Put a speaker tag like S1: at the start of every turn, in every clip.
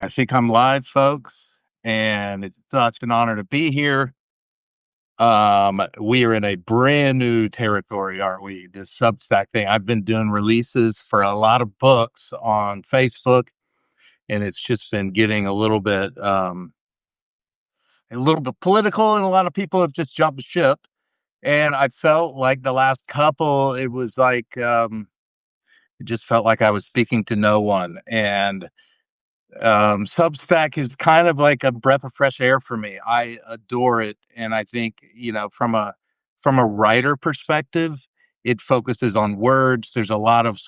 S1: I think I'm live, folks, and it's such an honor to be here. We are in a brand new territory, aren't we? This Substack thing. I've been doing releases for a lot of books on Facebook, and it's just been getting a little bit political, and a lot of people have just jumped ship. And I felt like the last couple, it just felt like I was speaking to no one, and Substack is kind of like a breath of fresh air for me. I adore it, and I think from a writer perspective, it focuses on words. There's a lot of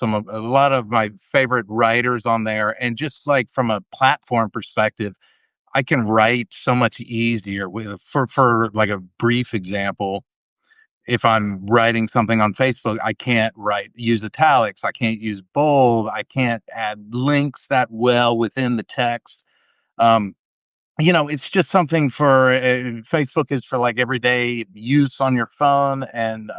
S1: my favorite writers on there, and just like from a platform perspective, I can write so much easier with for like a brief example. If I'm writing something on Facebook, I can't use italics, I can't use bold, I can't add links that well within the text. um, it's just something for Facebook is for like everyday use on your phone, and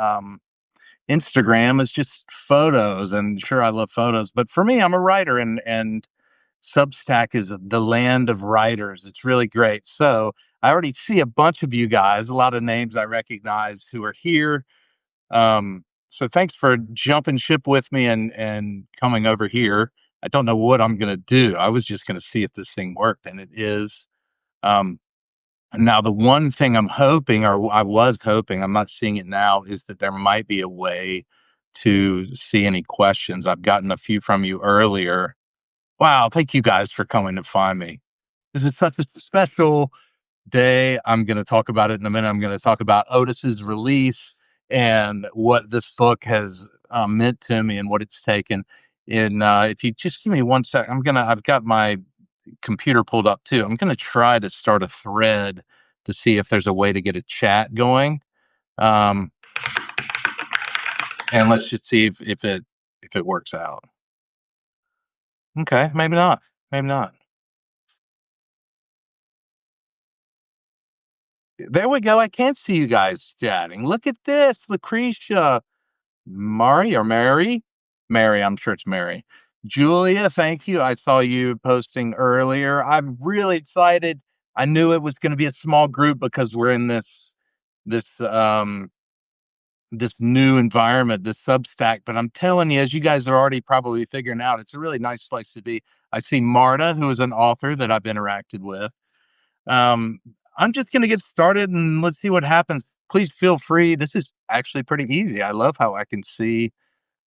S1: Instagram is just photos. And sure, I love photos, but for me, I'm a writer, and Substack is the land of writers. It's really great. So I already see a bunch of you guys, a lot of names I recognize who are here. So thanks for jumping ship with me and coming over here. I don't know what I'm going to do. I was just going to see if this thing worked, and it is. Um, Now, the one thing I'm hoping, or I was hoping, I'm not seeing it now, is that there might be a way to see any questions. I've gotten a few from you earlier. Wow, thank you guys for coming to find me. This is such a special day. I'm going to talk about it in a minute. I'm going to talk about Otis's release and what this book has meant to me and what it's taken. And if you just give me one sec, I've got my computer pulled up too. I'm going to try to start a thread to see if there's a way to get a chat going. Um, and let's just see if it works out. Okay, maybe not. Maybe not. There we go. I can see you guys chatting. Look at this, Lucretia, Mary, Mary. I'm sure it's Mary. Julia, thank you. I saw you posting earlier. I'm really excited. I knew it was going to be a small group because we're in this this new environment, this Substack. But I'm telling you, as you guys are already probably figuring out, it's a really nice place to be. I see Marta, who is an author that I've interacted with. Um, I'm just going to get started and let's see what happens. Please feel free. This is actually pretty easy. I love how I can see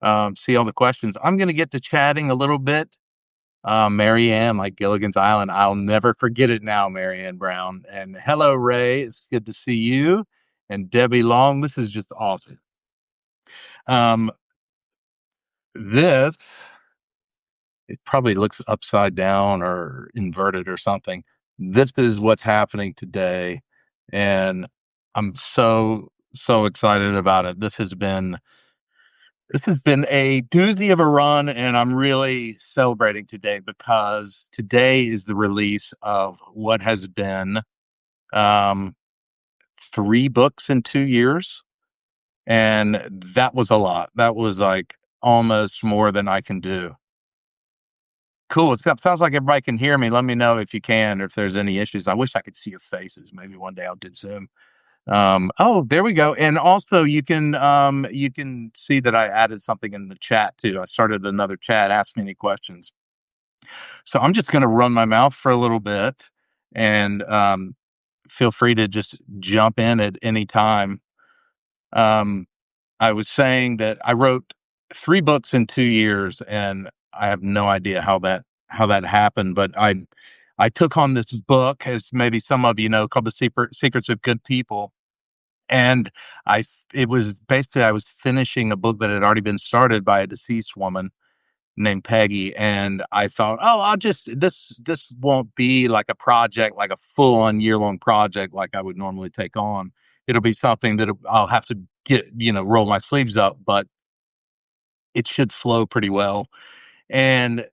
S1: all the questions. I'm going to get to chatting a little bit. Marianne, like Gilligan's Island. I'll never forget it now, Marianne Brown. And hello, Ray. It's good to see you. And Debbie Long. This is just awesome. Um, this, it probably looks upside down or inverted or something. This is what's happening today. And I'm so excited about it. This has been a doozy of a run, and I'm really celebrating today because today is the release of what has been um, 3 books in 2 years. And that was a lot. That was like almost more than I can do. Cool. Sounds like everybody can hear me. Let me know if you can or if there's any issues. I wish I could see your faces. Maybe one day I'll do Zoom. Oh, there we go. And also you can see that I added something in the chat too. I started another chat, ask me any questions. So I'm just gonna run my mouth for a little bit, and feel free to just jump in at any time. Um, I was saying that I wrote 3 books in 2 years, and I have no idea how that happened, but I took on this book, as maybe some of you know, called The Secrets of Good People. And it was basically, I was finishing a book that had already been started by a deceased woman named Peggy. And I thought, oh, this won't be like a project, like a full on year-long project like I would normally take on. It'll be something that I'll have to roll my sleeves up, but it should flow pretty well. And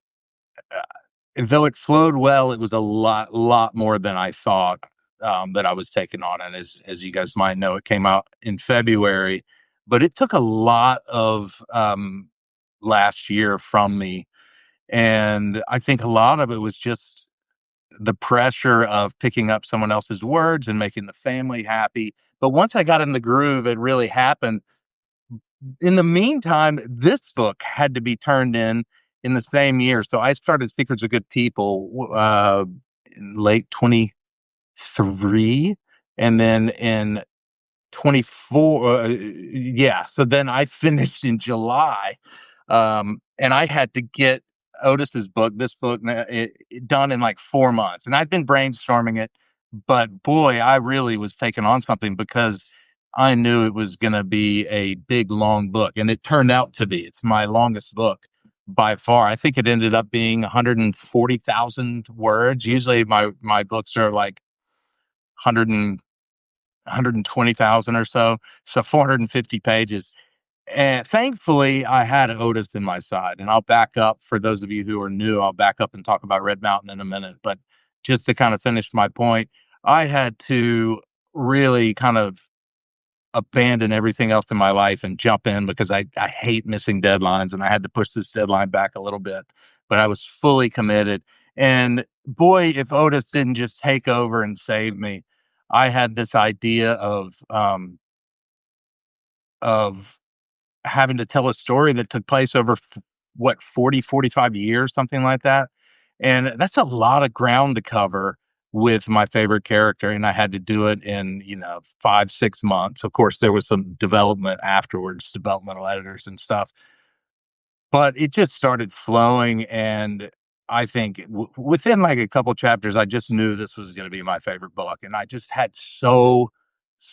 S1: though it flowed well, it was a lot more than I thought that I was taking on. And as you guys might know, it came out in February, but it took a lot of last year from me. And I think a lot of it was just the pressure of picking up someone else's words and making the family happy. But once I got in the groove, it really happened. In the meantime, this book had to be turned in the same year. So I started Secrets of Good People in late 23. And then in 24, yeah. So then I finished in July. And I had to get Otis's book, this book, done in like 4 months. And I'd been brainstorming it, but boy, I really was taking on something because I knew it was going to be a big, long book. And it turned out to be. It's my longest book by far. I think it ended up being 140,000 words. Usually my books are like 100 120,000 or so. So 450 pages. And thankfully, I had Otis in my side. And I'll back up for those of you who are new. I'll back up and talk about Red Mountain in a minute. But just to kind of finish my point, I had to really kind of abandon everything else in my life and jump in because I hate missing deadlines. And I had to push this deadline back a little bit. But I was fully committed. And boy, if Otis didn't just take over and save me, I had this idea of having to tell a story that took place over what 40, 45 years, something like that. And that's a lot of ground to cover with my favorite character. And I had to do it in, 5, 6 months. Of course, there was some development afterwards, developmental editors and stuff, but it just started flowing. And I think within like a couple chapters, I just knew this was going to be my favorite book. And I just had so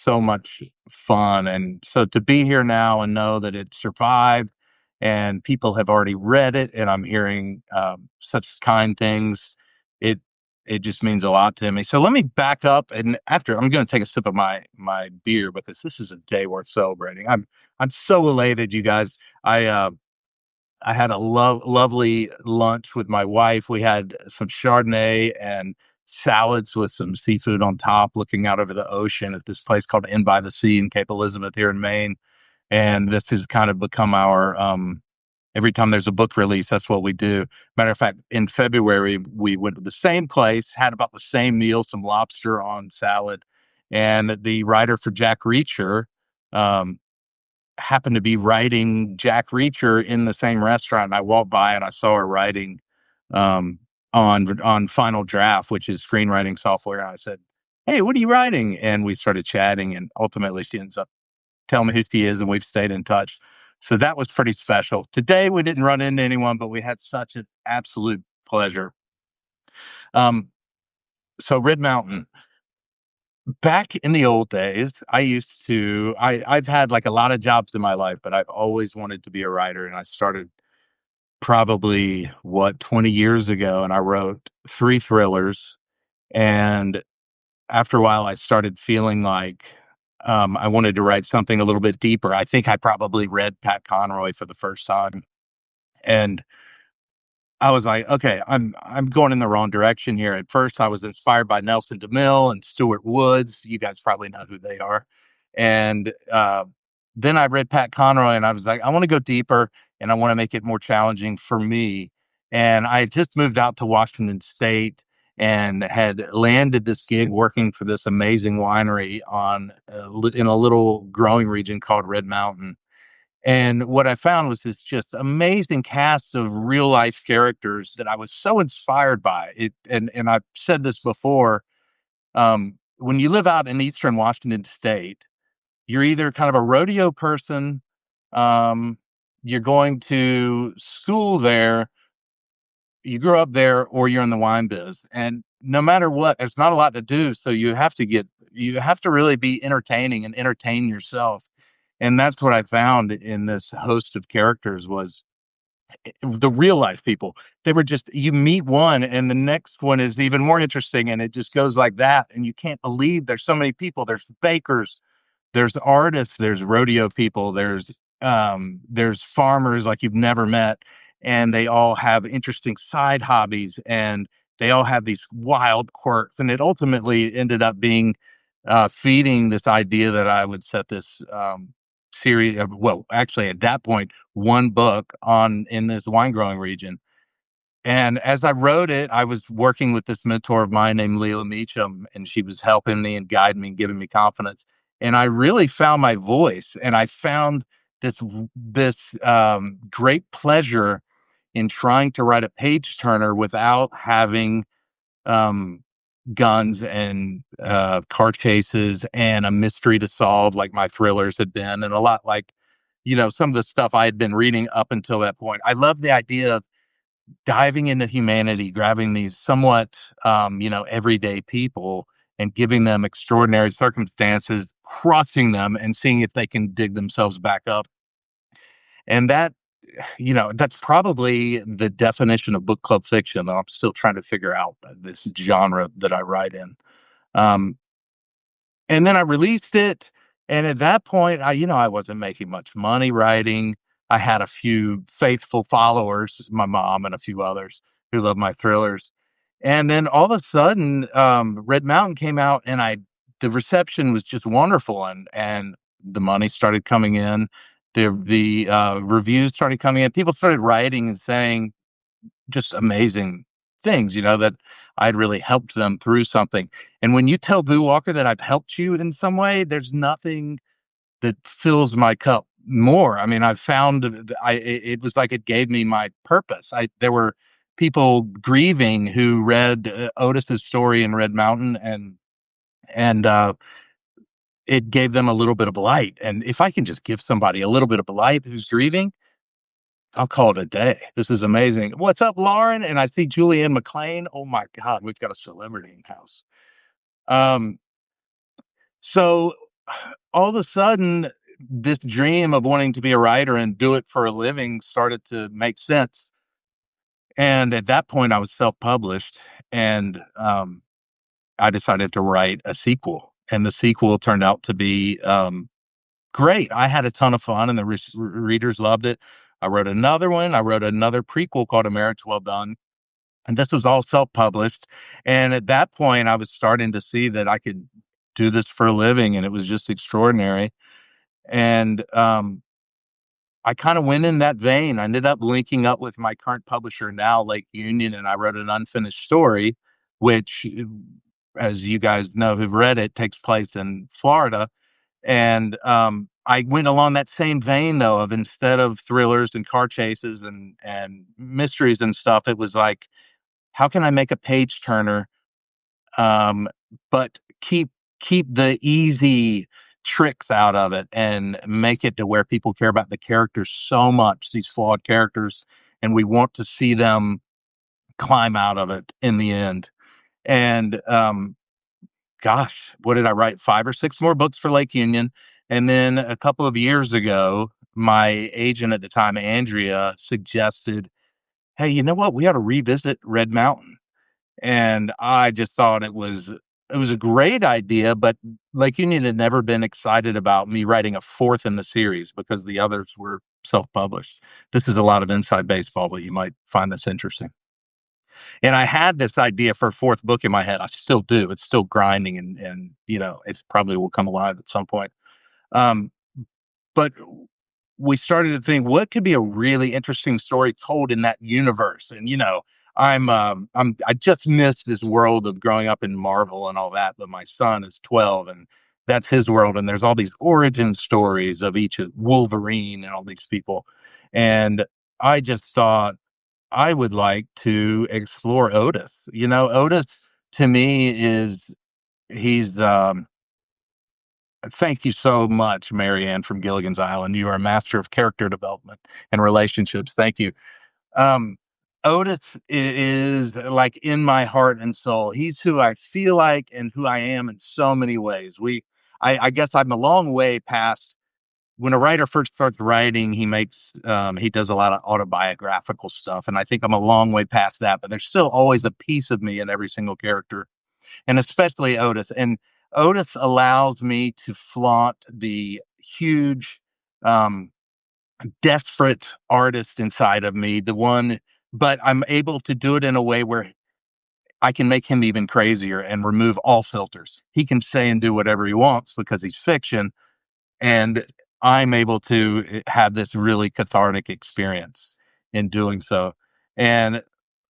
S1: much fun. And so to be here now and know that it survived and people have already read it and I'm hearing such kind things, it, it just means a lot to me. So let me back up, and after I'm going to take a sip of my beer because this is a day worth celebrating. I'm so elated, you guys. I had a lovely lunch with my wife. We had some Chardonnay and salads with some seafood on top, looking out over the ocean at this place called Inn by the Sea in Cape Elizabeth here in Maine. And this has kind of become our every time there's a book release, that's what we do. Matter of fact, in February, we went to the same place, had about the same meal, some lobster on salad. And the writer for Jack Reacher, um, happened to be writing Jack Reacher in the same restaurant. And I walked by and I saw her writing um, on Final Draft, which is screenwriting software. And I said, "Hey, what are you writing?" And we started chatting, and ultimately she ends up telling me who she is, and we've stayed in touch. So that was pretty special. Today we didn't run into anyone, but we had such an absolute pleasure. Um, so Red Mountain. Back in the old days, I've had like a lot of jobs in my life, but I've always wanted to be a writer. And I started probably 20 years ago, and I wrote 3 thrillers. And after a while, I started feeling like I wanted to write something a little bit deeper. I think I probably read Pat Conroy for the first time. And I was like, okay, I'm going in the wrong direction here. At first, I was inspired by Nelson DeMille and Stuart Woods. You guys probably know who they are. And then I read Pat Conroy, and I was like, I want to go deeper, and I want to make it more challenging for me. And I had just moved out to Washington State and had landed this gig working for this amazing winery in a little growing region called Red Mountain. And what I found was this just amazing cast of real life characters that I was so inspired by. And I've said this before. When you live out in Eastern Washington State, you're either kind of a rodeo person, um, you're going to school there, you grew up there, or you're in the wine biz. And no matter what, there's not a lot to do. So you have to really be entertaining and entertain yourself. And that's what I found in this host of characters was the real life people. They were just, you meet one and the next one is even more interesting. And it just goes like that. And you can't believe there's so many people. There's bakers, there's artists, there's rodeo people, there's farmers like you've never met, and they all have interesting side hobbies, and they all have these wild quirks. And it ultimately ended up being feeding this idea that I would set this series of, well, actually at that point, one book on in this wine growing region. And as I wrote it, I was working with this mentor of mine named Leila Meacham, and she was helping me and guiding me and giving me confidence. And I really found my voice, and I found this great pleasure in trying to write a page turner without having um, guns and car chases and a mystery to solve like my thrillers had been, and a lot like some of the stuff I had been reading up until that point. I love the idea of diving into humanity, grabbing these somewhat, everyday people and giving them extraordinary circumstances, crossing them and seeing if they can dig themselves back up. And that's probably the definition of book club fiction that I'm still trying to figure out this genre that I write in. Um, and then I released it, and at that point, I wasn't making much money writing. I had a few faithful followers, my mom and a few others who love my thrillers. And then all of a sudden, Red Mountain came out, and the reception was just wonderful, and the money started coming in. The reviews started coming in. People started writing and saying just amazing things, that I'd really helped them through something. And when you tell Boo Walker that I've helped you in some way, there's nothing that fills my cup more. I mean, I've found it was like it gave me my purpose. There were people grieving who read Otis's story in Red Mountain, and it gave them a little bit of light. And if I can just give somebody a little bit of light who's grieving, I'll call it a day. This is amazing. What's up, Lauren? And I see Julianne McLean. Oh my God, we've got a celebrity in the house. Um, so all of a sudden, this dream of wanting to be a writer and do it for a living started to make sense. And at that point, I was self-published, and I decided to write a sequel. And the sequel turned out to be great. I had a ton of fun, and the readers loved it. I wrote another one. I wrote another prequel called A Marriage Well Done. And this was all self-published. And at that point, I was starting to see that I could do this for a living, and it was just extraordinary. And I kind of went in that vein. I ended up linking up with my current publisher now, Lake Union, and I wrote an unfinished story, which, as you guys know who've read it, takes place in Florida. And I went along that same vein, though, of instead of thrillers and car chases and mysteries and stuff, it was like, how can I make a page turner, um, but keep the easy tricks out of it and make it to where people care about the characters so much, these flawed characters, and we want to see them climb out of it in the end. And gosh, what did I write? 5 or 6 more books for Lake Union. And then a couple of years ago, my agent at the time, Andrea, suggested, hey, you know what? We ought to revisit Red Mountain. And I just thought it was a great idea, but Lake Union had never been excited about me writing a fourth in the series because the others were self-published. This is a lot of inside baseball, but you might find this interesting. And I had this idea for a fourth book in my head. I still do. It's still grinding, and it probably will come alive at some point. Um, but we started to think what could be a really interesting story told in that universe. And I just missed this world of growing up in Marvel and all that. But my son is 12, and that's his world. And there's all these origin stories of each of Wolverine and all these people. And I just thought I would like to explore Otis. Otis to me he's thank you so much, Marianne from Gilligan's Island. You are a master of character development and relationships. Thank you. Um, Otis is like in my heart and soul. He's who I feel like and who I am in so many ways. I guess I'm a long way past when a writer first starts writing. He does a lot of autobiographical stuff, and I think I'm a long way past that. But there's still always a piece of me in every single character, and especially Otis. And Otis allows me to flaunt the huge, um, desperate artist inside of me, but I'm able to do it in a way where I can make him even crazier and remove all filters. He can say and do whatever he wants because he's fiction, and I'm able to have this really cathartic experience in doing so. And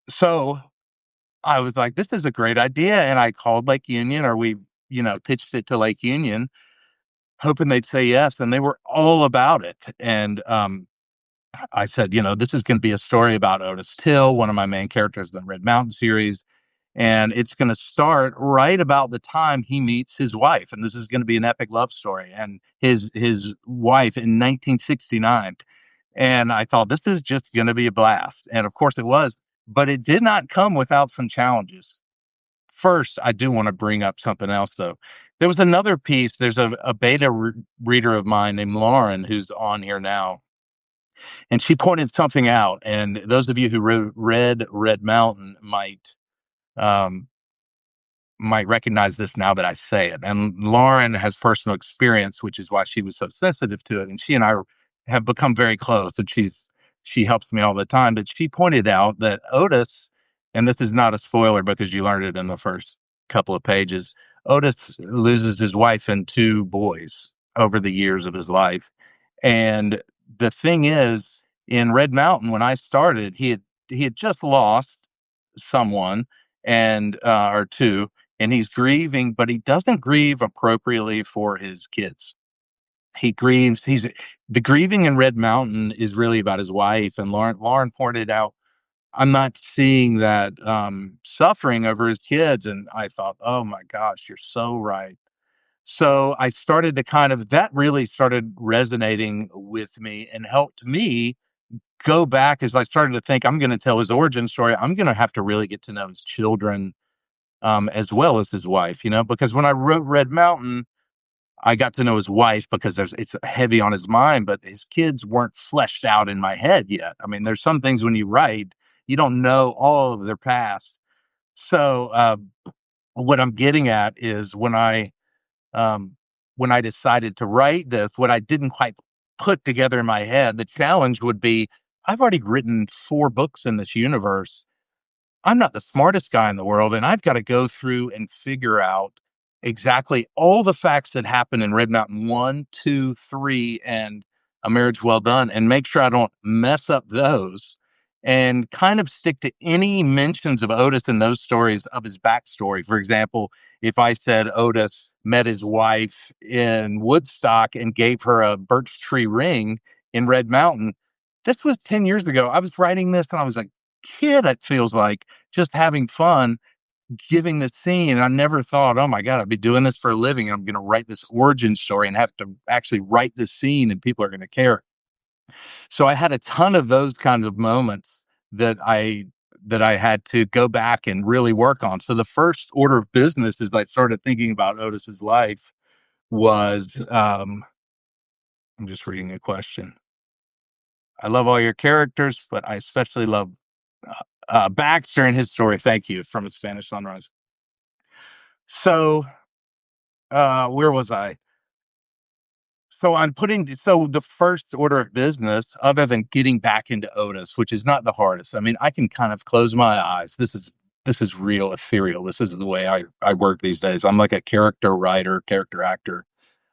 S1: So I was like, this is a great idea. And I called Lake Union, or we, pitched it to Lake Union, hoping they'd say yes. And they were all about it. And I said, this is going to be a story about Otis Till, one of my main characters in the Red Mountain series. And it's going to start right about the time he meets his wife. And this is going to be an epic love story. And his wife in 1969. And I thought, this is just going to be a blast. And of course it was, but it did not come without some challenges. First, I do want to bring up something else, though. There was another piece. There's a beta reader of mine named Lauren who's on here now, and she pointed something out. And those of you who read Red Mountain um, might recognize this now that I say it. And Lauren has personal experience, which is why she was so sensitive to it. And she and I have become very close. And she helps me all the time. But she pointed out that Otis, and this is not a spoiler because you learned it in the first couple of pages, Otis loses his wife and two boys over the years of his life. And the thing is, in Red Mountain, when I started, he had just lost someone and or two, and he's grieving, but he doesn't grieve appropriately for his kids. He grieves. He's The grieving in Red Mountain is really about his wife. And Lauren pointed out, I'm not seeing that suffering over his kids. And I thought, oh my gosh, you're so right. So I started to that really started resonating with me and helped me go back as I started to think, I'm going to tell his origin story. I'm going to have to really get to know his children as well as his wife, because when I wrote Red Mountain, I got to know his wife because it's heavy on his mind, but his kids weren't fleshed out in my head yet. I mean, there's some things when you write, you don't know all of their past. So what I'm getting at is um, when I decided to write this, what I didn't quite put together in my head, the challenge would be, I've already written 4 books in this universe. I'm not the smartest guy in the world, and I've got to go through and figure out exactly all the facts that happen in Red Mountain 1, 2, 3, and A Marriage Well Done, and make sure I don't mess up those, and kind of stick to any mentions of Otis in those stories of his backstory. For example, if I said Otis met his wife in Woodstock and gave her a birch tree ring in Red Mountain, this was 10 years ago. I was writing this and I was like, kid, it feels like, just having fun giving this scene. And I never thought, oh my God, I'd be doing this for a living. And I'm going to write this origin story and have to actually write this scene and people are going to care. So I had a ton of those kinds of moments that I had to go back and really work on. So the first order of business as I started thinking about Otis's life was, I'm just reading a question. I love all your characters, but I especially love Baxter and his story. Thank you, from a Spanish Sunrise. So, where was I? So the first order of business, other than getting back into Otis, which is not the hardest. I mean, I can kind of close my eyes. This is real ethereal. This is the way I work these days. I'm like a character writer, character actor.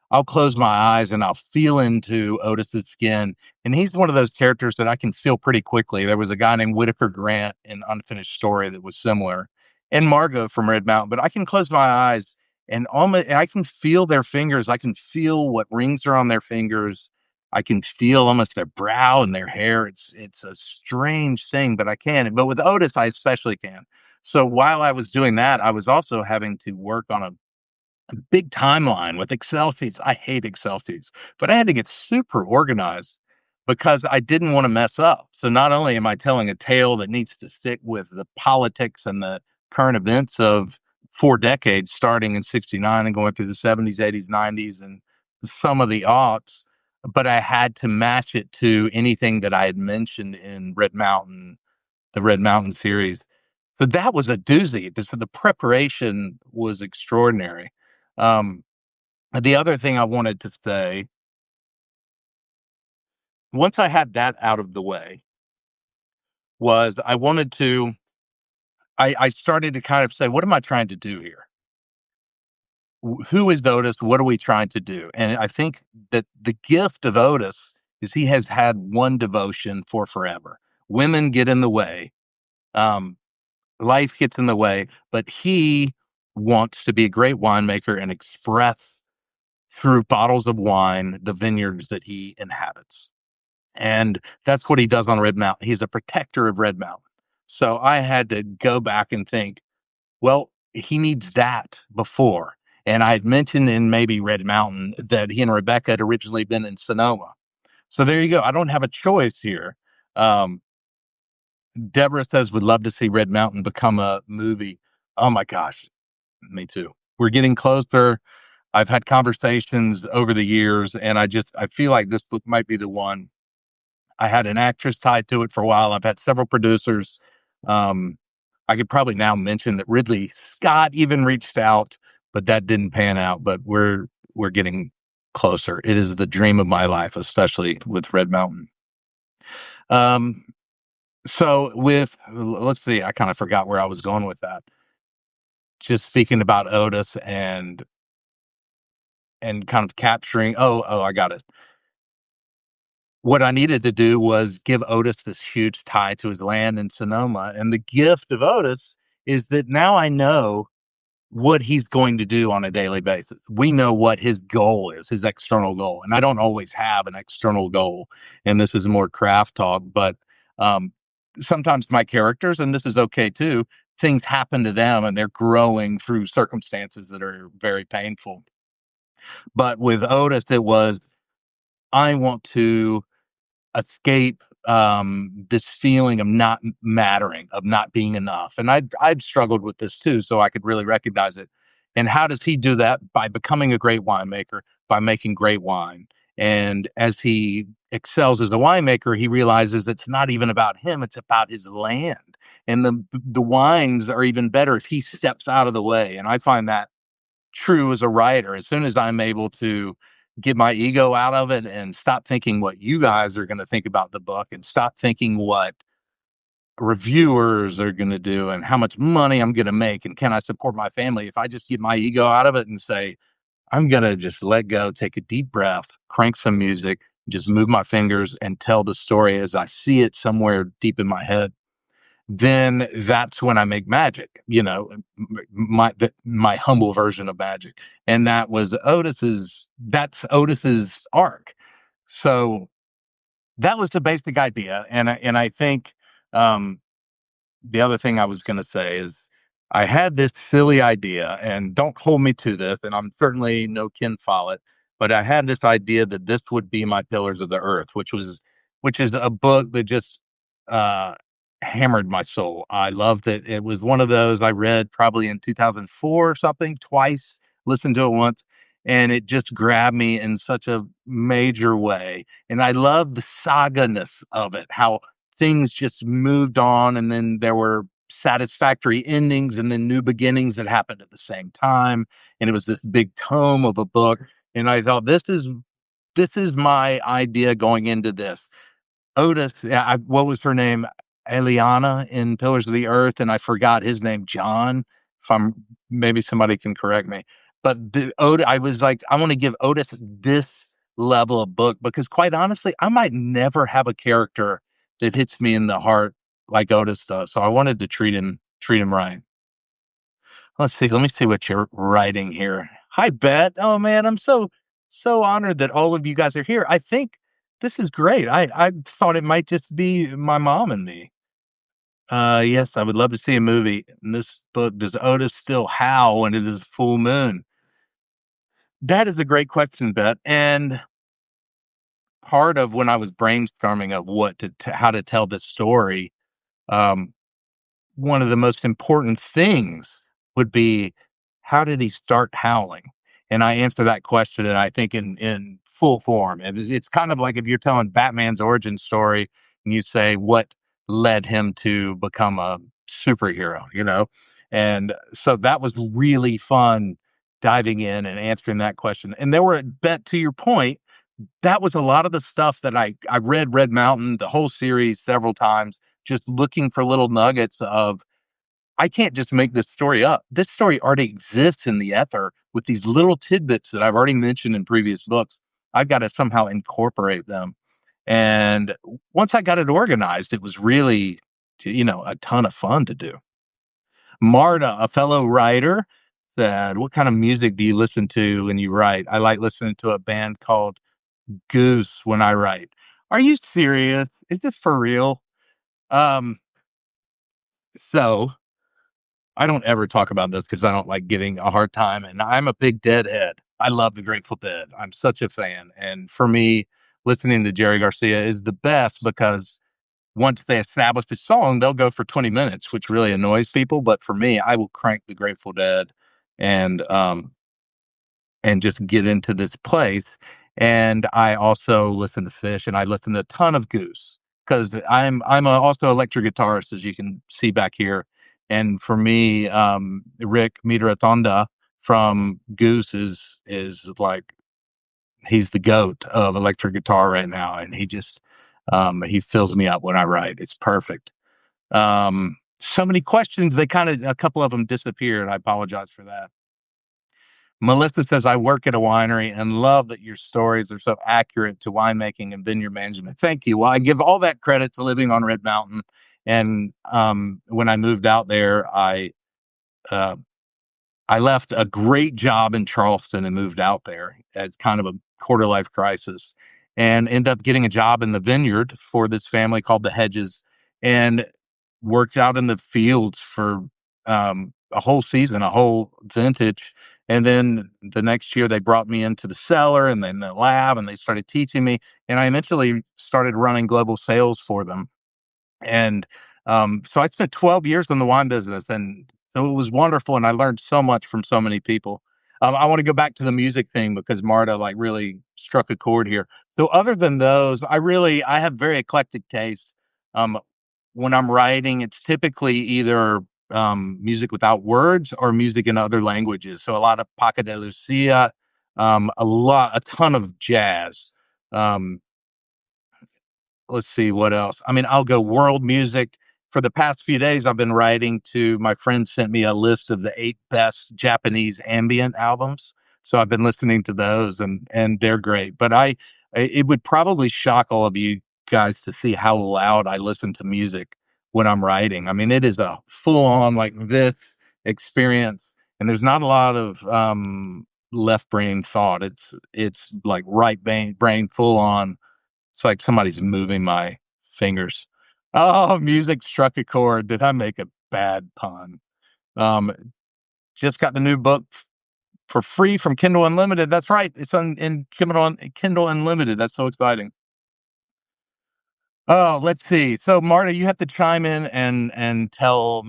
S1: I'll close my eyes and I'll feel into Otis's skin. And he's one of those characters that I can feel pretty quickly. There was a guy named Whitaker Grant in Unfinished Story that was similar, and Margot from Red Mountain. But I can close my eyes and I can feel their fingers. I can feel what rings are on their fingers. I can feel almost their brow and their hair. It's a strange thing, but I can. But with Otis, I especially can. So while I was doing that, I was also having to work on a big timeline with Excel sheets. I hate Excel sheets, but I had to get super organized because I didn't want to mess up. So not only am I telling a tale that needs to stick with the politics and the current events of 4 decades, starting in 69 and going through the 70s, 80s, 90s, and some of the aughts, but I had to match it to anything that I had mentioned in Red Mountain, the Red Mountain series. But that was a doozy. The preparation was extraordinary. Um, the other thing I wanted to say, once I had that out of the way, was I started to kind of say, what am I trying to do here? Who is Otis? What are we trying to do? And I think that the gift of Otis is he has had one devotion for forever. Women get in the way. life gets in the way, but he wants to be a great winemaker and express through bottles of wine the vineyards that he inhabits. And that's what he does on Red Mountain. He's a protector of Red Mountain. So I had to go back and think, well, he needs that before. And I had mentioned in maybe Red Mountain that he and Rebecca had originally been in Sonoma. So there you go. I don't have a choice here. Um, Deborah says, would love to see Red Mountain become a movie. Oh my gosh, me too. We're getting closer. I've had conversations over the years, and I feel like this book might be the one. I had an actress tied to it for a while. I've had several producers. Um, I could probably now mention that Ridley Scott even reached out, but that didn't pan out. But we're getting closer. It is the dream of my life, especially with Red Mountain. Um, so let's see, I kind of forgot where I was going with that. Just speaking about Otis and kind of capturing. Oh, I got it. What I needed to do was give Otis this huge tie to his land in Sonoma. And the gift of Otis is that now I know what he's going to do on a daily basis. We know what his goal is, his external goal. And I don't always have an external goal. And this is more craft talk, but um, sometimes my characters, and this is okay too, things happen to them and they're growing through circumstances that are very painful. But with Otis, it was, I want to escape this feeling of not mattering, of not being enough. And I've struggled with this too, so I could really recognize it. And how does he do that? By becoming a great winemaker, by making great wine. And as he excels as a winemaker, he realizes it's not even about him, it's about his land. And the wines are even better if he steps out of the way. And I find that true as a writer. As soon as I'm able to get my ego out of it and stop thinking what you guys are going to think about the book and stop thinking what reviewers are going to do and how much money I'm going to make and can I support my family, if I just get my ego out of it and say, I'm going to just let go, take a deep breath, crank some music, just move my fingers and tell the story as I see it somewhere deep in my head, then that's when I make magic, my humble version of magic. And that's Otis's arc. So that was the basic idea. And I think, um, the other thing I was going to say is I had this silly idea, and don't hold me to this, and I'm certainly no Ken Follett, but I had this idea that this would be my Pillars of the Earth, which is a book that just uh, hammered my soul. I loved it. It was one of those I read probably in 2004 or something, twice, listened to it once, and it just grabbed me in such a major way. And I love the saga-ness of it, how things just moved on and then there were satisfactory endings and then new beginnings that happened at the same time, and it was this big tome of a book, and I thought this is my idea going into this. Otis, what was her name? Eliana in Pillars of the Earth, and I forgot his name, John. If I'm maybe somebody can correct me, but I was like, I want to give Otis this level of book because, quite honestly, I might never have a character that hits me in the heart like Otis does. So I wanted to treat him right. Let's see. Let me see what you're writing here. Hi, Bet. Oh man, I'm so honored that all of you guys are here. I think this is great. I thought it might just be my mom and me. Yes, I would love to see a movie. In this book, does Otis still howl when it is full moon? That is a great question, Bet. And part of when I was brainstorming of how to tell this story, um, one of the most important things would be, how did he start howling? And I answer that question, and I think in full form. It's kind of like if you're telling Batman's origin story and you say what led him to become a superhero, And so that was really fun diving in and answering that question. And there were, Bet, to your point, that was a lot of the stuff that I read Red Mountain, the whole series several times, just looking for little nuggets of, I can't just make this story up. This story already exists in the ether with these little tidbits that I've already mentioned in previous books. I've got to somehow incorporate them. And once I got it organized, it was really, a ton of fun to do. Marta, a fellow writer, said, "What kind of music do you listen to when you write?" I like listening to a band called Goose when I write. Are you serious? Is this for real? Um, so I don't ever talk about this because I don't like getting a hard time. And I'm a big Deadhead. I love the Grateful Dead. I'm such a fan. And for me, listening to Jerry Garcia is the best because once they establish a song, they'll go for 20 minutes, which really annoys people. But for me, I will crank the Grateful Dead and and just get into this place. And I also listen to Fish, and I listen to a ton of Goose because also electric guitarist, as you can see back here. And for me, Rick Mitratonda from Goose is like he's the goat of electric guitar right now, and he fills me up when I write. It's perfect. So many questions. A couple of them disappeared. I apologize for that. Melissa says, I work at a winery and love that your stories are so accurate to winemaking and vineyard management. Thank you. Well, I give all that credit to living on Red Mountain. And when I moved out there, uh, I left a great job in Charleston and moved out there as kind of a quarter life crisis and ended up getting a job in the vineyard for this family called the Hedges and worked out in the fields for a whole season, a whole vintage. And then the next year they brought me into the cellar and then the lab and they started teaching me. And I eventually started running global sales for them. And so I spent 12 years in the wine business, and so it was wonderful. And I learned so much from so many people. I want to go back to the music thing because Marta like really struck a chord here. So other than those, I have very eclectic taste. Um, when I'm writing, it's typically either music without words or music in other languages. So a lot of Paca de Lucia, a ton of jazz. Um, let's see what else. I mean, I'll go world music. For the past few days, I've been writing to my friend sent me a list of the 8 best Japanese ambient albums. So I've been listening to those and they're great. But it would probably shock all of you guys to see how loud I listen to music when I'm writing. I mean, it is a full on like this experience and there's not a lot of left brain thought. It's like brain full on. It's like somebody's moving my fingers. Oh, music struck a chord. Did I make a bad pun? Um, just got the new book for free from Kindle Unlimited. That's right. It's in Kindle Unlimited. That's so exciting. Oh, let's see. So, Marta, you have to chime in and tell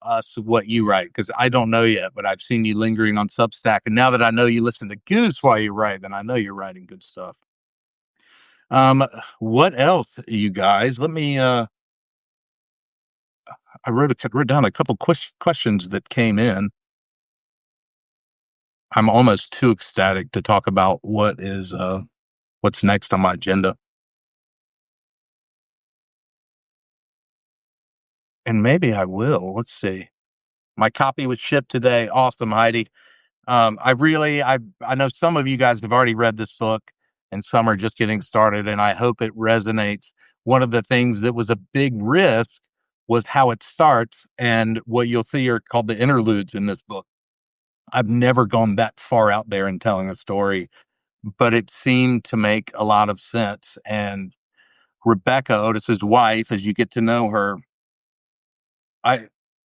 S1: us what you write because I don't know yet, but I've seen you lingering on Substack, and now that I know you listen to Goose while you write, then I know you're writing good stuff. Um, what else, you guys? I wrote down a couple questions that came in. I'm almost too ecstatic to talk about what's next on my agenda. And maybe I will. Let's see. My copy was shipped today. Awesome, Heidi. I know some of you guys have already read this book and some are just getting started, and I hope it resonates. One of the things that was a big risk was how it starts, and what you'll see are called the interludes in this book. I've never gone that far out there in telling a story, but it seemed to make a lot of sense. And Rebecca, Otis's wife, as you get to know her, I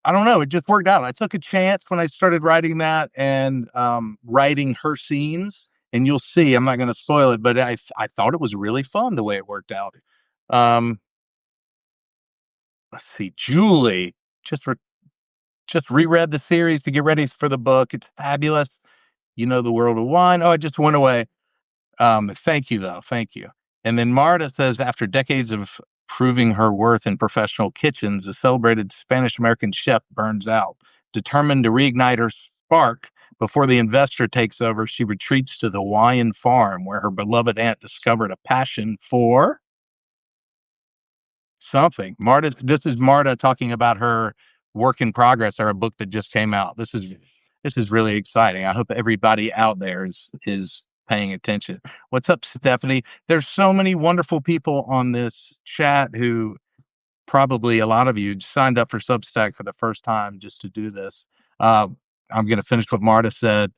S1: I don't know, it just worked out. I took a chance when I started writing that and writing her scenes, and you'll see. I'm not going to spoil it, but I thought it was really fun the way it worked out. Um, let's see, Julie just re- just reread the series to get ready for the book. It's fabulous. You know the world of wine. Oh, it just went away. Thank you, though. Thank you. And then Marta says, after decades of proving her worth in professional kitchens, the celebrated Spanish American chef burns out. Determined to reignite her spark before the investor takes over, she retreats to the Hawaiian farm where her beloved aunt discovered a passion for something. This is Marta talking about her work in progress or a book that just came out. This is really exciting. I hope everybody out there is paying attention. What's up, Stephanie? There's so many wonderful people on this chat who probably a lot of you signed up for Substack for the first time just to do this. Uh, I'm going to finish what Marta said.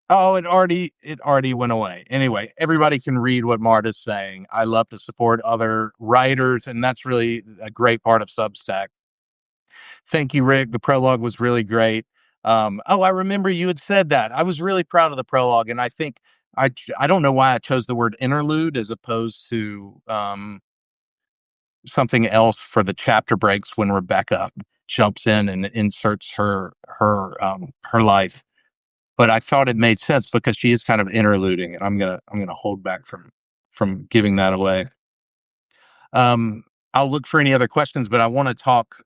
S1: Oh, it already went away. Anyway, everybody can read what Marta's saying. I love to support other writers, and that's really a great part of Substack. Thank you, Rick. The prologue was really great. I remember you had said that. I was really proud of the prologue, and I think I don't know why I chose the word interlude as opposed to something else for the chapter breaks when Rebecca jumps in and inserts her life. But I thought it made sense because she is kind of interluding, and I'm gonna hold back from giving that away. Um, I'll look for any other questions, but I want to talk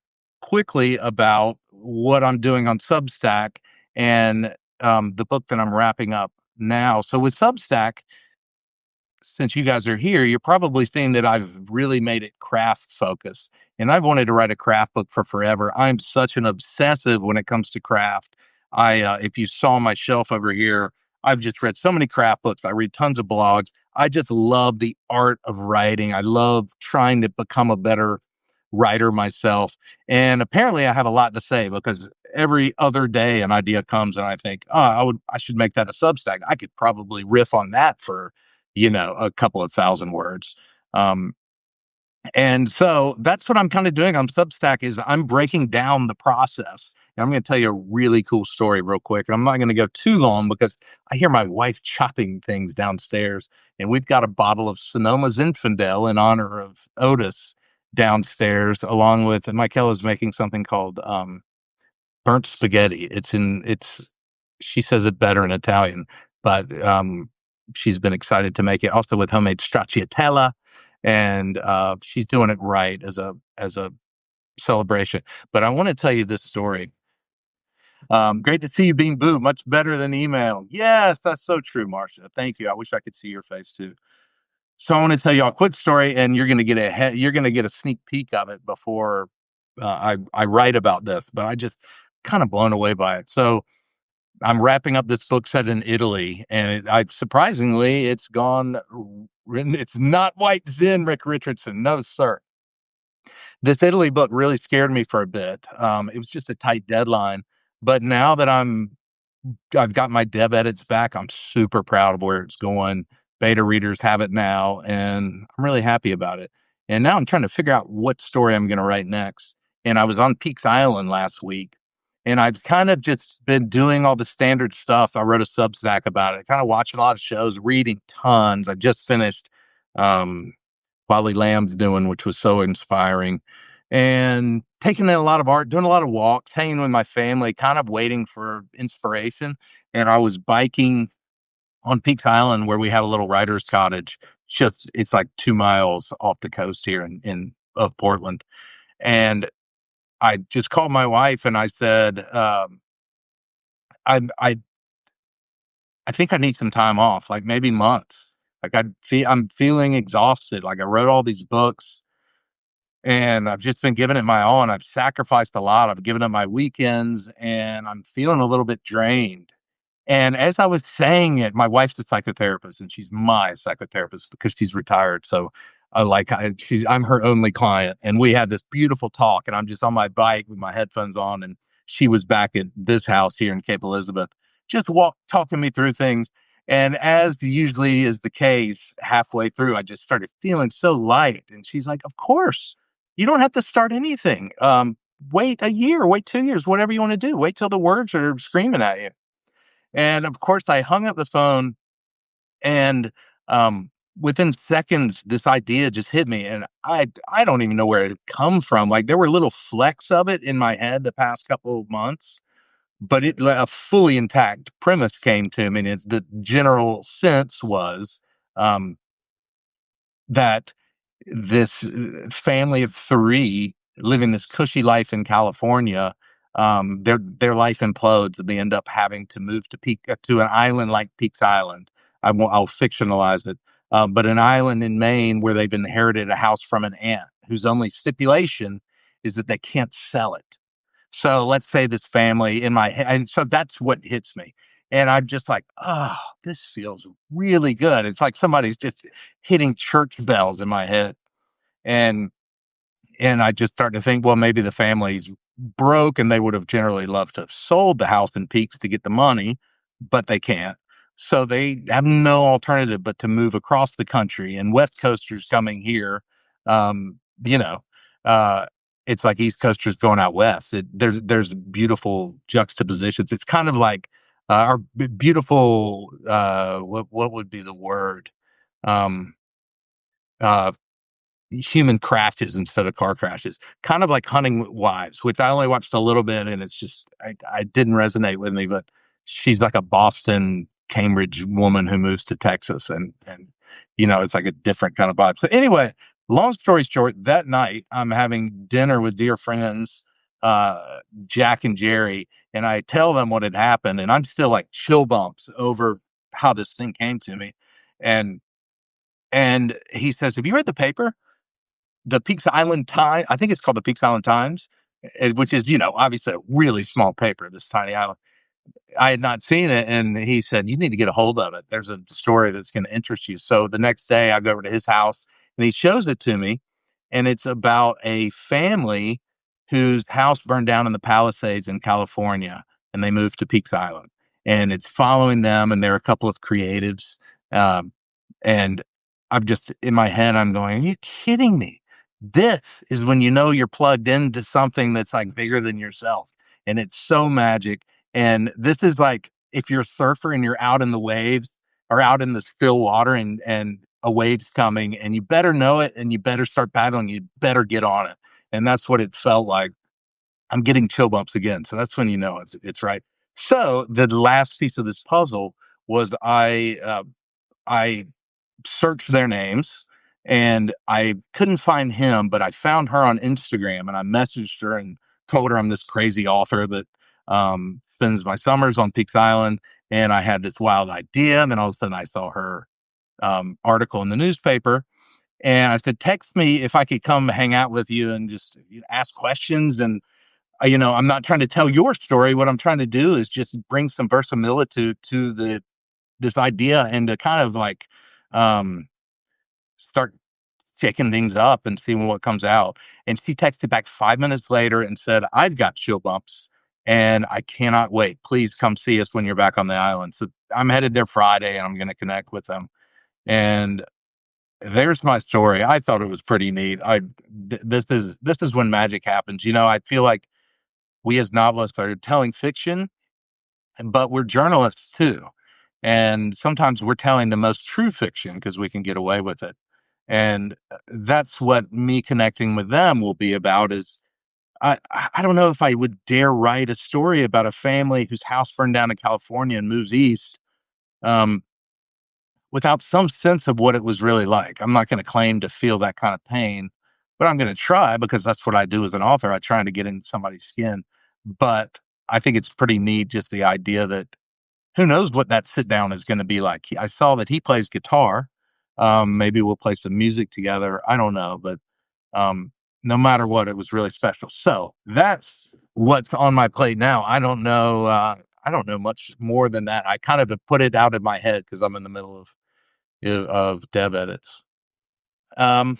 S1: quickly about what I'm doing on Substack and the book that I'm wrapping up now. So with Substack, since you guys are here, you're probably seeing that I've really made it craft focused. And I've wanted to write a craft book for forever. I'm such an obsessive when it comes to craft. If you saw my shelf over here, I've just read so many craft books. I read tons of blogs. I just love the art of writing. I love trying to become a better writer myself. And apparently I have a lot to say because every other day an idea comes and I think, oh, I should make that a Substack. I could probably riff on that for a couple of thousand words. Um, and so that's what I'm kind of doing on Substack is I'm breaking down the process. And I'm going to tell you a really cool story real quick. And I'm not going to go too long because I hear my wife chopping things downstairs. And we've got a bottle of Sonoma Zinfandel in honor of Otis downstairs, along with, and Michaela's making something called burnt spaghetti. She says it better in Italian, but she's been excited to make it also with homemade stracciatella, and she's doing it right as a celebration. But I want to tell you this story. Great to see you being booed. Much better than email. Yes, that's so true, Marcia. Thank you. I wish I could see your face too. So I want to tell you a quick story, and you're gonna get a sneak peek of it before I write about this. But I just kind of blown away by it. So I'm wrapping up this book set in Italy, and I surprisingly, it's gone. It's not White Zen, Rick Richardson. No, sir. This Italy book really scared me for a bit. It was just a tight deadline, but now that I've got my dev edits back, I'm super proud of where it's going. Beta readers have it now, and I'm really happy about it. And now I'm trying to figure out what story I'm going to write next. And I was on Peaks Island last week, and I've kind of just been doing all the standard stuff. I wrote a Substack about it, kind of watching a lot of shows, reading tons. I just finished um, Wally Lamb's doing, which was so inspiring, and taking in a lot of art, doing a lot of walks, hanging with my family, kind of waiting for inspiration. And I was biking on Peaks Island where we have a little writer's cottage. Just it's like 2 miles off the coast here in of Portland. And I just called my wife and I said, I I I think I need some time off, like maybe months. Like I'm feeling exhausted. Like I wrote all these books and I've just been giving it my all, and I've sacrificed a lot. I've given up my weekends, and I'm feeling a little bit drained. And as I was saying it, my wife's a psychotherapist, and she's my psychotherapist because she's retired. So, I'm her only client, and we had this beautiful talk. And I'm just on my bike with my headphones on, and she was back at this house here in Cape Elizabeth, just talking me through things. And as usually is the case, halfway through, I just started feeling so light. And she's like, "Of course, you don't have to start anything. Wait a year, wait 2 years, whatever you want to do. Wait till the words are screaming at you." And of course, I hung up the phone, and within seconds, this idea just hit me, and I don't even know where it come from. Like there were little flecks of it in my head the past couple of months, but a fully intact premise came to me, and the general sense was um, that this family of three living this cushy life in California, their life implodes and they end up having to move to an island like Peaks Island. I'll fictionalize it, but an island in Maine where they've inherited a house from an aunt whose only stipulation is that they can't sell it. So let's say this family in my head, and so that's what hits me. And I'm just like, oh, this feels really good. It's like somebody's just hitting church bells in my head. And And I just started to think, well, maybe the family's broke and they would have generally loved to have sold the house in Peaks to get the money, but they can't. So they have no alternative but to move across the country. And West Coasters coming here, you know, uh, it's like East Coasters going out west. There's beautiful juxtapositions. It's kind of like our beautiful. What would be the word? Um, uh, Human crashes instead of car crashes, kind of like Hunting Wives, which I only watched a little bit, and it's just I didn't resonate with me. But she's like a Boston, Cambridge woman who moves to Texas, and it's like a different kind of vibe. So anyway, long story short, that night I'm having dinner with dear friends, Jack and Jerry, and I tell them what had happened, and I'm still like chill bumps over how this thing came to me, and he says, "Have you read the paper?" The Peaks Island Times, I think it's called the Peaks Island Times, which is, obviously a really small paper, this tiny island. I had not seen it, and he said, "You need to get a hold of it. There's a story that's going to interest you." So the next day, I go over to his house, and he shows it to me, and it's about a family whose house burned down in the Palisades in California, and they moved to Peaks Island, and it's following them, and there are a couple of creatives, um, and I'm just in my head, I'm going, "Are you kidding me?" This is when you're plugged into something that's like bigger than yourself, and it's so magic. And this is like if you're a surfer and you're out in the waves or out in the still water, and a wave's coming, and you better know it, and you better start paddling, you better get on it. And that's what it felt like. I'm getting chill bumps again. So that's when it's right. So the last piece of this puzzle was I searched their names, and I couldn't find him, but I found her on Instagram, and I messaged her and told her I'm this crazy author that spends my summers on Peaks Island. And I had this wild idea. And then all of a sudden I saw her article in the newspaper. And I said, text me if I could come hang out with you and just ask questions. And, I'm not trying to tell your story. What I'm trying to do is just bring some verisimilitude to this idea, and to kind of like, um, start checking things up and seeing what comes out. And she texted back 5 minutes later and said, "I've got chill bumps and I cannot wait. Please come see us when you're back on the island." So I'm headed there Friday, and I'm going to connect with them. And there's my story. I thought it was pretty neat. This is when magic happens. I feel like we as novelists are telling fiction, but we're journalists too. And sometimes we're telling the most true fiction because we can get away with it. And that's what me connecting with them will be about. Is I don't know if I would dare write a story about a family whose house burned down in California and moves east, um, without some sense of what it was really like. I'm not going to claim to feel that kind of pain, but I'm going to try, because that's what I do as an author. I try to get in somebody's skin. But I think it's pretty neat, just the idea that who knows what that sit down is going to be like. I saw that he plays guitar. Maybe we'll play some music together. I don't know, but um, no matter what, it was really special. So that's what's on my plate now. I don't know. I don't know much more than that. I kind of have put it out in my head because I'm in the middle of dev edits. Um,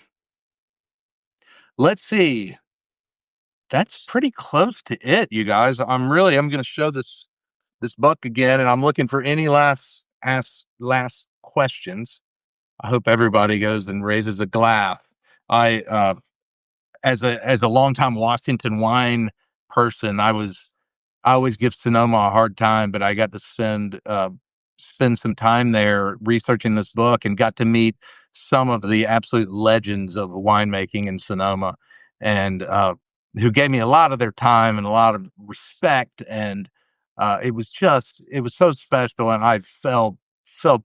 S1: let's see. That's pretty close to it, you guys. I'm going to show this book again, and I'm looking for any last questions. I hope everybody goes and raises a glass. I as a longtime Washington wine person, I always give Sonoma a hard time, but I got to spend some time there researching this book, and got to meet some of the absolute legends of winemaking in Sonoma, and who gave me a lot of their time and a lot of respect. And it was so special, and I felt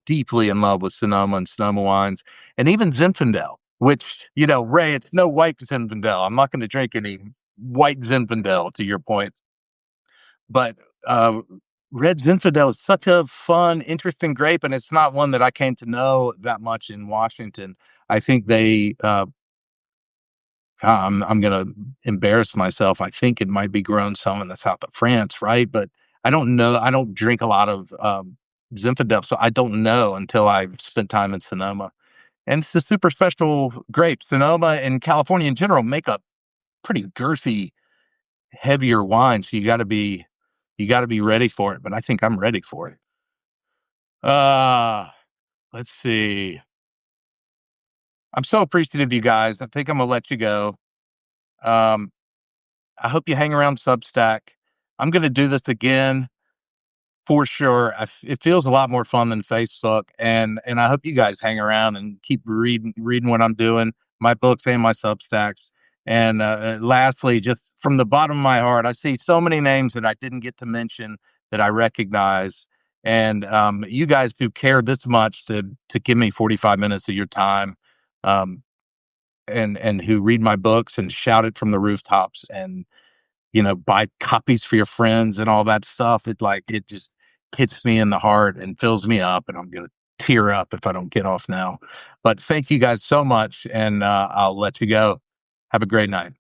S1: deeply in love with Sonoma and Sonoma wines, and even Zinfandel, which, Ray, it's no white Zinfandel. I'm not going to drink any white Zinfandel, to your point. But uh, red Zinfandel is such a fun, interesting grape, and it's not one that I came to know that much in Washington. I think I'm going to embarrass myself. I think it might be grown some in the south of France, right? But I don't know. I don't drink a lot of Zinfandel, so I don't know until I spent time in Sonoma. And it's a super special grape. Sonoma and California in general make a pretty girthy, heavier wine. So you got to be ready for it. But I think I'm ready for it. Uh, let's see. I'm so appreciative of you guys. I think I'm gonna let you go. Um, I hope you hang around Substack. I'm gonna do this again for sure. It feels a lot more fun than Facebook, and I hope you guys hang around and keep reading what I'm doing, my books and my Substacks. And lastly, just from the bottom of my heart, I see so many names that I didn't get to mention that I recognize. And you guys who care this much to give me 45 minutes of your time, um, and who read my books and shout it from the rooftops, and buy copies for your friends and all that stuff. It just hits me in the heart and fills me up, and I'm gonna tear up if I don't get off now. But thank you guys so much, and I'll let you go. Have a great night.